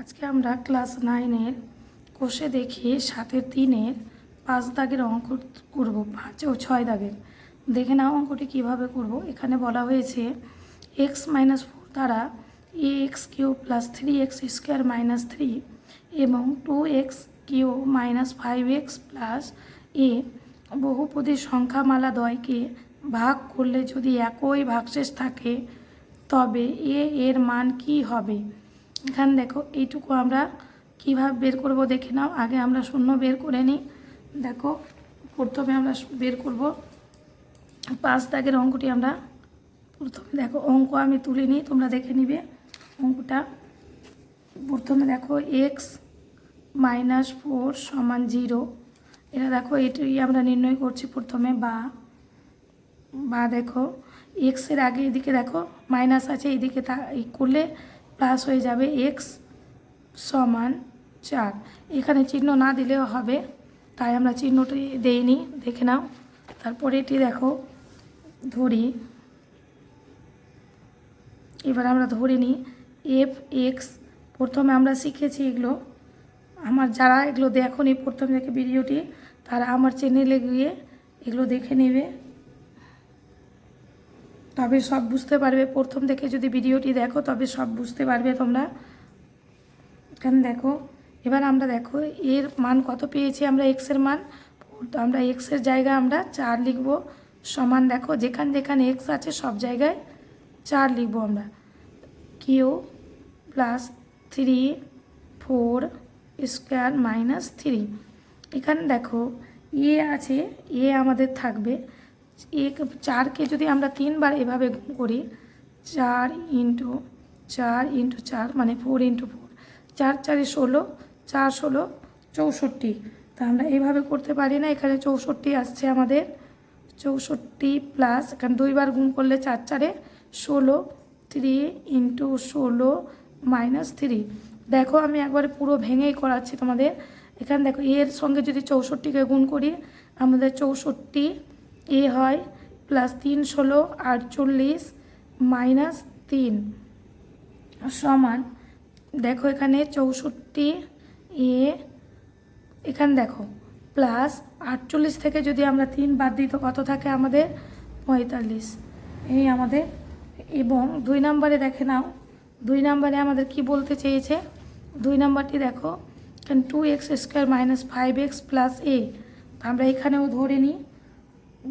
আজকে আমরা ক্লাস 9-এর কোষে দেখি 7-এর 3-এর 5 দাগের অঙ্ক করব, 5 ও 6 দাগের। দেখে নাও অঙ্কটি কিভাবে করব। এখানে বলা হয়েছে x-4 দ্বারা ax³ + 3x² - 3 এবং 2x³ - 5x + a বহুপদী সংখ্যামালা দ্বয়কে ভাগ করলে যদি একই ভাগশেষ থাকে তবে এর মান কি হবে। এখানে দেখো এইটুকু আমরা কিভাবে বের করব দেখে নাও। আগে আমরা শূন্য বের করে নিই। দেখো প্রথমে আমরা বের করব 5 দাগের অঙ্কটি। আমরা প্রথমে দেখো অঙ্ক আমি তুলে নিই, তোমরা দেখে নিবে অঙ্কটা। প্রথমে দেখো x-4 = 0। এটা দেখো এটাই আমরা নির্ণয় করছি প্রথমে। বা দেখো এক্সের আগে এদিকে দেখো মাইনাস আছে, এইদিকে করলে প্লাস হয়ে যাবে x = 4। এখানে চিহ্ন না দিলেও হবে, তাই আমরা চিহ্নটি দেইনি, দেখে নাও। তারপরে এটি দেখো ধরি, এবার আমরা ধরে নিই f(x). প্রথমে আমরা শিখেছি এগুলো, আমার যারা এগুলো দেখোনি প্রথম থেকে ভিডিওটি, তারা আমার চ্যানেলে গিয়ে এগুলো দেখে নেবে, তবে সব বুঝতে পারবে। প্রথম থেকে যদি ভিডিওটি দেখো তবে সব বুঝতে পারবে তোমরা। এখানে দেখো এবার আমরা দেখো এর মান কত পেয়েছি আমরা, এক্সের মান 4। তো আমরা এক্সের জায়গায় আমরা 4 লিখব, সমান দেখো যেখানে যেখানে এক্স আছে সব জায়গায় 4 লিখব আমরা। কিউ + 3 4² - 3। এখানে দেখো এ আছে, এ আমাদের থাকবে। 4কে যদি আমরা 3 বার এভাবে গুণ করি, 4 × 4 × 4 মানে 4 × 4, 4 4 16, 4 16 64। তা আমরা এইভাবে করতে পারি না, এখানে 64 আসছে আমাদের। 64 প্লাস এখানে 2 বার গুণ করলে 4 4 16, 3 × 16 - 3। দেখো আমি একবারে পুরো ভেঙেই করাচ্ছি তোমাদের। এখানে দেখো এর সঙ্গে যদি 64কে গুণ করি, আমাদের 64 এ হয় প্লাস 3 16 48 - 3 সমান দেখো এখানে 64 এ, এখানে দেখো প্লাস 48 থেকে যদি আমরা 3 বাদ দিই তো কত থাকে আমাদের 45, এই আমাদের। এবং 2 নম্বরে দেখে নাও, 2 নম্বরে আমাদের কি বলতে চেয়েছে। 2 নম্বরটি দেখো এখানে 2x² - 5x + a। আমরা এখানেও ধরে নিই,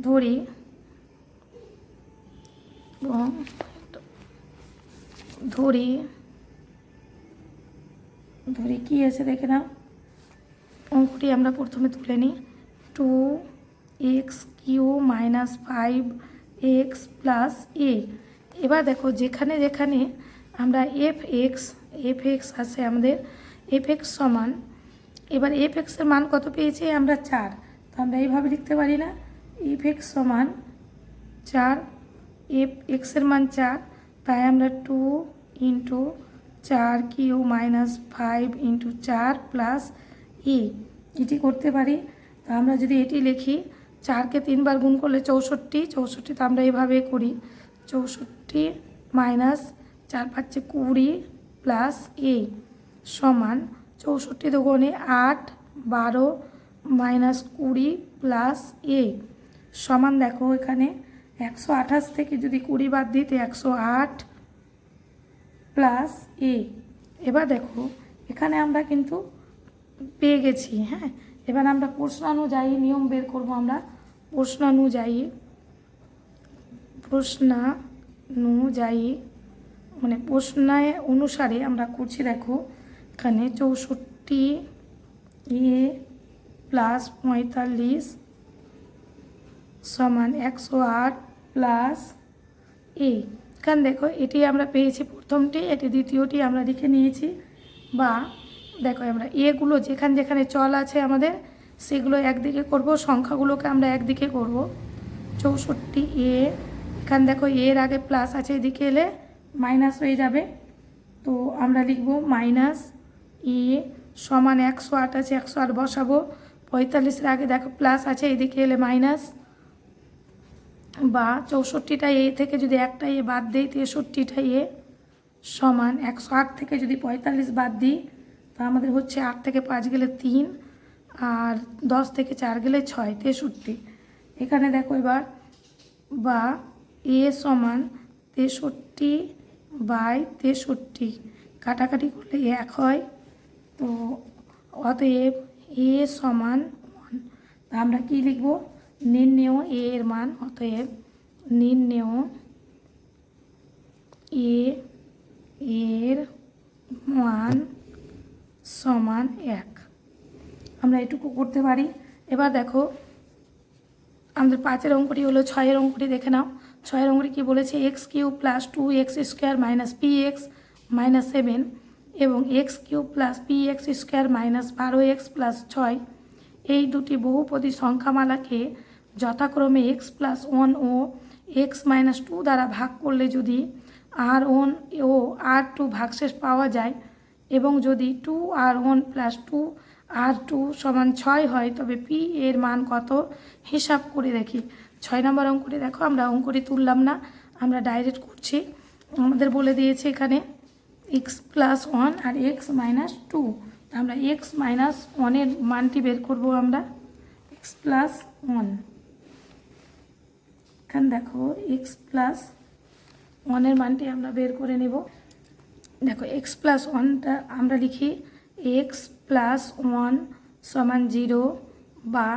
ধরি এবং ধরি কি আছে দেখে নাও। অঙ্কটি আমরা প্রথমে তুলে নিই, 2x³ - 5x + a। এবার দেখো যেখানে যেখানে আমরা fx আছে আমাদের, fx সমান, এবার fx-এর মান কত পেয়েছি আমরা 4। তো আমরা এইভাবে লিখতে পারি না, fx সমান 4, fx-এর মান 4, তাই আমরা 2 × 4³ - 5 × 4 + a এটি করতে পারি। তো আমরা যদি এটি লিখি, 4কে 3 বার গুণ করলে 64, 64 তো আমরা এইভাবে করি, 64 - 4 5 20 + a সমান 64 দুগুণে 8 12 - 20 + a সমান দেখো এখানে 128 থেকে যদি 20 বাদ দিই তো 108 + a। এবার দেখো এখানে আমরা কিন্তু পেয়ে গেছি। হ্যাঁ, এবার আমরা প্রশ্নানুযায়ী নিয়ম বের করব। আমরা প্রশ্নানুযায়ী মানে প্রশ্নায় অনুসারে আমরা করছি। দেখো এখানে 64 এ প্লাস 45 সমান 108 + a। এখানে দেখো এটি আমরা পেয়েছি প্রথমটি, এটি দ্বিতীয়টি আমরা লিখে নিয়েছি। বা দেখো আমরা এগুলো যেখানে যেখানে চল আছে আমাদের সেগুলো একদিকে করব, সংখ্যাগুলোকে আমরা একদিকে করব। 64 এ, এখানে দেখো এর আগে প্লাস আছে, এদিকে এলে মাইনাস হয়ে যাবে, তো আমরা লিখব -e সমান 108 আছে, 108 বসাবো। 45-এর আগে দেখো প্লাস আছে, এদিকে এলে মাইনাস। বা 64টা এ থেকে যদি একটা এ বাদ দিই 63টা এ সমান 108 থেকে যদি 45 বাদ দিই তো আমাদের হচ্ছে 8 থেকে 5 গেলে 3, আর 10 থেকে 4 গেলে 6, 63। এখানে দেখো এবার বা এ সমান 63/63, কাটাকাটি করলে 1 হয়। তো অতএব এ সমান 1। আমরা কি লিখব? নির্ণেয় এ এর মান। অতএব নির্ণেয় এ এর মান সমান 1। আমরা এটুকু করতে পারি। এবার দেখো আমাদের 5-এর অঙ্কটি হলো, 6-এর অঙ্কটি দেখে নাও। 6-এর অঙ্কটি কী বলেছে? x³ + 2x² - px - 7 এবং x³ + px² - 12x + 6 এই দুটি বহুপদী সংখ্যামালাকে যথাক্রমে x + 1 ও x - 2 দ্বারা ভাগ করলে যদি r1 ও r2 ভাগশেষ পাওয়া যায় এবং যদি 2r1 + 2r2 = 6 হয়, তবে p এর মান কত হিসাব করে দেখি। 6 নম্বর অঙ্কটি দেখো, আমরা অঙ্কটি তুললাম না, আমরা ডাইরেক্ট করছি। আমাদের বলে দিয়েছে এখানে x + 1 আর x - 2। আমরা x - 1 এর মানটি বের করব। আমরা x + 1, এখানে দেখো x + 1 এর মানটি আমরা বের করে নেব। দেখো x + 1টা আমরা লিখি x + 1 = 0, বা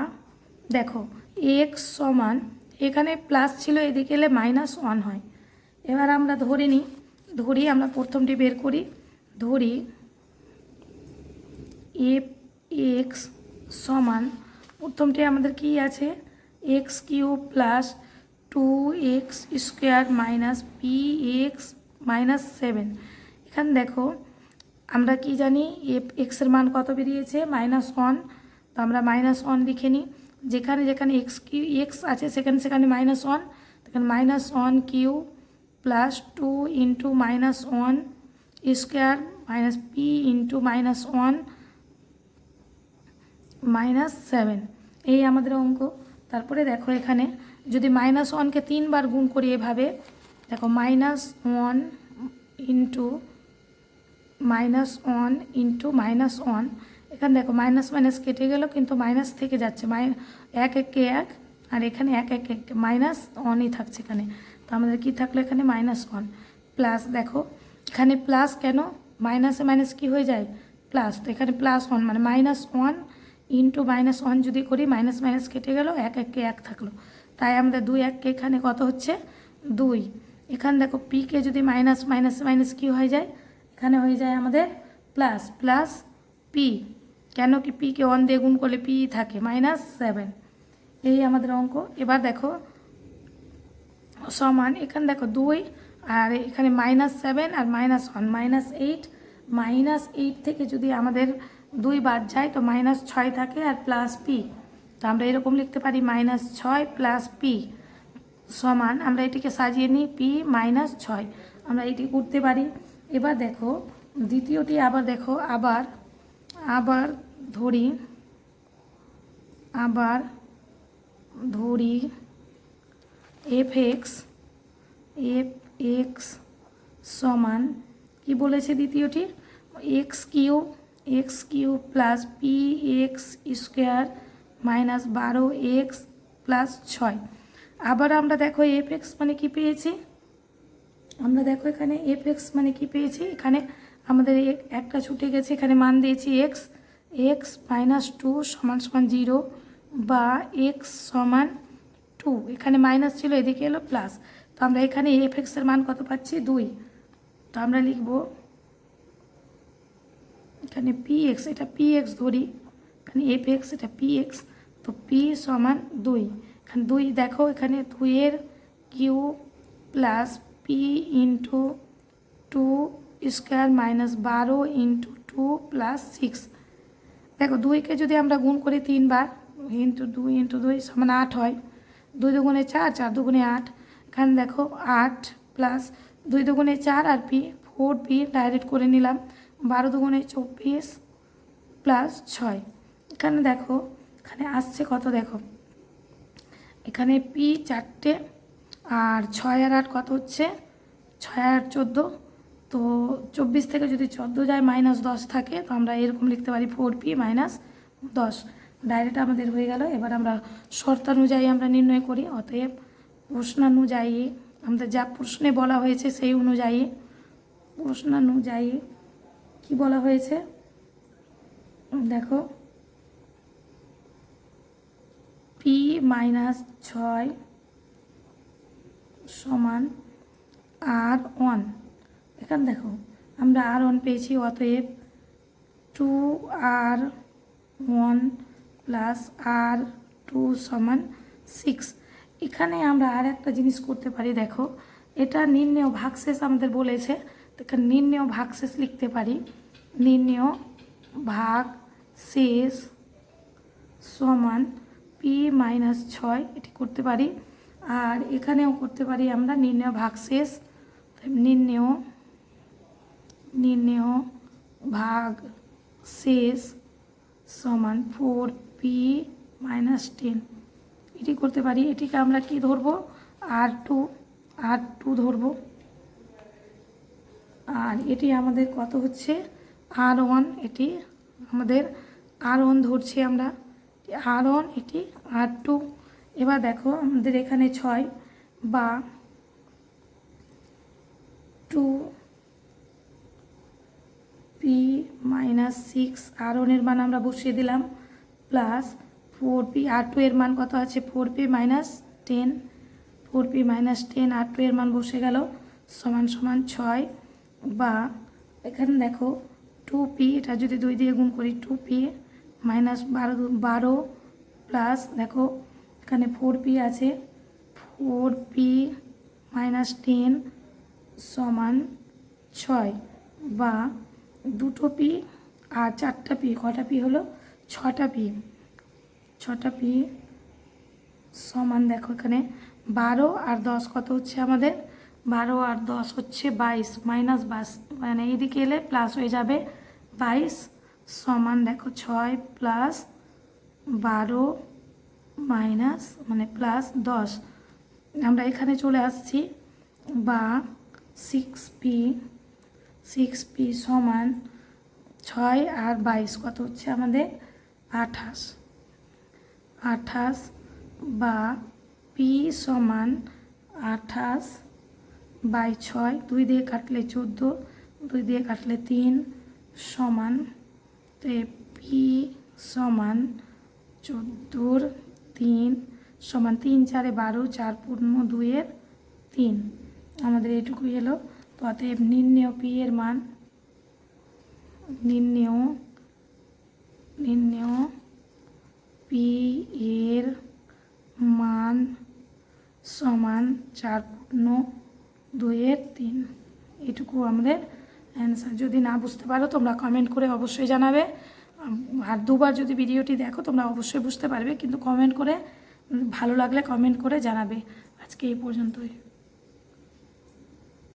দেখো x সমান, এখানে প্লাস ছিল, এদিকে এলে -1 হয়। এবার আমরা ধরি আমরা প্রথমটি বের করি। ধরি x সমান, প্রথমটি আমাদের কি আছে? x³ + 2x² - px - 7। এখানে দেখো আমরা কি জানি, x এর মান কত বেরিয়েছে? -1। তো আমরা -1 লিখে নিই। যেখানে যেখানে x আছে সেখানে সেখানে -1, এখানে -1³ + 2 × -1² - p × -1 - 7, এই আমাদের অঙ্ক। তারপরে দেখো এখানে যদি -1কে 3 বার গুণ করি এভাবে, দেখো -1 × -1 এখানে দেখো মাইনাস মাইনাস কেটে গেল, কিন্তু মাইনাস থেকে যাচ্ছে, 1 1 1, আর এখানে 1 1 1 -1ই থাকছে এখানে। তো আমাদের কি থাকলো এখানে? -1 প্লাস, দেখো এখানে প্লাস কেন? মাইনাসে মাইনাস কি হয়ে যায়? প্লাস। তো এখানে +1 মানে -1 × -1 যদি করি, মাইনাস মাইনাস কেটে গেল, 1 1 1 থাকলো। তাই আমাদের 2 1 এখানে কত হচ্ছে? 2। এখানে দেখো পিকে যদি মাইনাস মাইনাস মাইনাস কী হয়ে যায়? এখানে হয়ে যায় আমাদের প্লাস প্লাস পি। কেন কি? পিকে 1 দিয়ে গুণ করলে পি থাকে, -7। এই আমাদের অঙ্ক। এবার দেখো সমান, এখানে দেখো 2, আর এখানে -7 আর -1 -8। -8 থেকে যদি আমাদের 2 বাদ যায় তো -6 থাকে আর প্লাস পি। তো আমরা এরকম লিখতে পারি -6 + পি সমান, আমরা এটিকে সাজিয়ে নিই p - 6, আমরা এটি করতে পারি। এবার দেখো দ্বিতীয়টি, আবার দেখো আবার ধরি fx সমান, কি বলেছে দ্বিতীয়টি? x³ + px² - 12x + 6। আবার আমরা দেখো fx মানে কি পেয়েছি? আমরা দেখো এখানে fx মানে কি পেয়েছি? এখানে আমাদের একটা ছুটে গেছে, এখানে মান দিয়েছি x - 2 = 0, বা x = 2। এখানে মাইনাস ছিল, এদিকে এলো প্লাস। তো আমরা এখানে fx এর মান কত পাচ্ছি? 2। তো আমরা লিখব এখানে px, এটা px ধরি, এখানে fx, এটা px। তো p = 2। এখানে 2 দেখো, এখানে 2 + p × 2² - 12 × 2 + 6। দেখো 2কে যদি আমরা গুণ করি 3 বার, × 2 × 2 = 8 হয়। 2 দুগুণে 4, 4 দুগুণে 8। এখানে দেখো 8 প্লাস 2 দুগুণে 4 আর পি 4p ডাইরেক্ট করে নিলাম। 12 দুগুণে 24 প্লাস 6। এখানে দেখো এখানে আসছে কত? দেখো এখানে পি 4টে, আর 6 আর 8 কত হচ্ছে? 6 আর 8 14, তো 24 থেকে যদি 14 যায় -10 থাকে, তো আমরা এরকম লিখতে পারি 4p - 10। ডাইরেক্ট আমাদের হয়ে গেল। এবার আমরা শর্তানুযায়ী আমরা নির্ণয় করি। অতএব প্রশ্নানুযায়ী আমাদের যা প্রশ্নে বলা হয়েছে সেই অনুযায়ী, প্রশ্নানুযায়ী কি বলা হয়েছে দেখো, p - 6 সমান R1। এখানে দেখো আমরা R1 পেয়েছি, অতএব 2R1 প্লাস R2 সমান 6। এখানে আমরা আর একটা জিনিস করতে পারি, দেখো এটা নির্ণেয় ভাগশেষ আমাদের বলেছে, তো এখানে নির্ণেয় ভাগশেষ লিখতে পারি। নির্ণেয় ভাগশেষ সমান p - 6 এটি করতে পারি। আর এখানেও করতে পারি আমরা নির্ণেয় ভাগশেষ, নির্ণেয় ভাগশেষ সমান 4p - 10 এটি করতে পারি। এটিকে আমরা কি ধরবো, R2 ধরবো। আর এটি আমাদের কত হচ্ছে R1, এটি আমাদের R1 ধরছি আমরা, R1 এটি R2। এবার দেখো আমাদের এখানে 6 বা 2p - 6 R1 এর মান আমরা বসিয়ে দিলাম, প্লাস 4p, R2 এর মান কত আছে 4p - 10, 4p - 10 R2 এর মান বসে গেল, সমান 6। বা এখানে দেখো 2p, এটা যদি 2 দিয়ে গুণ করি 2p - 12 প্লাস দেখো এখানে 4p আছে, 4p - 10 সমান 6। বা 2টো p আর 4টা p, কটা p হলো 6টা p, 6টা p সমান দেখো এখানে 12 আর 10 কত হচ্ছে আমাদের, 12 আর 10 হচ্ছে 22, -22 মানে এইদিকে এলে প্লাস হয়ে যাবে 22 সমান দেখো 6 প্লাস 12 মাইনাস মানে প্লাস 10। আমরা এখানে চলে আসছি। বা 6p সমান 6 আর 22 কত হচ্ছে আমাদের 28। বা p সমান 28/6, 2 দিয়ে কাটলে 14, 2 দিয়ে কাটলে 3 সমান, তো p সমান 14/3 সমান 3 4 12, 4 পূর্ণ 2 এর 3। আমাদের এটুকুই এলো। তো অতএব নির্ণেয় p এর মান, নির্ণেয় p এর মান সমান 4 পূর্ণ 2 এর 3। এটুকু আমাদের অ্যান্সার। যদি না বুঝতে পারো তোমরা কমেন্ট করে অবশ্যই জানাবে। আর দুবার যদি ভিডিওটি দেখো তোমরা অবশ্যই বুঝতে পারবে, কিন্তু কমেন্ট করে ভালো লাগলে কমেন্ট করে জানাবে। আজকে এই পর্যন্তই।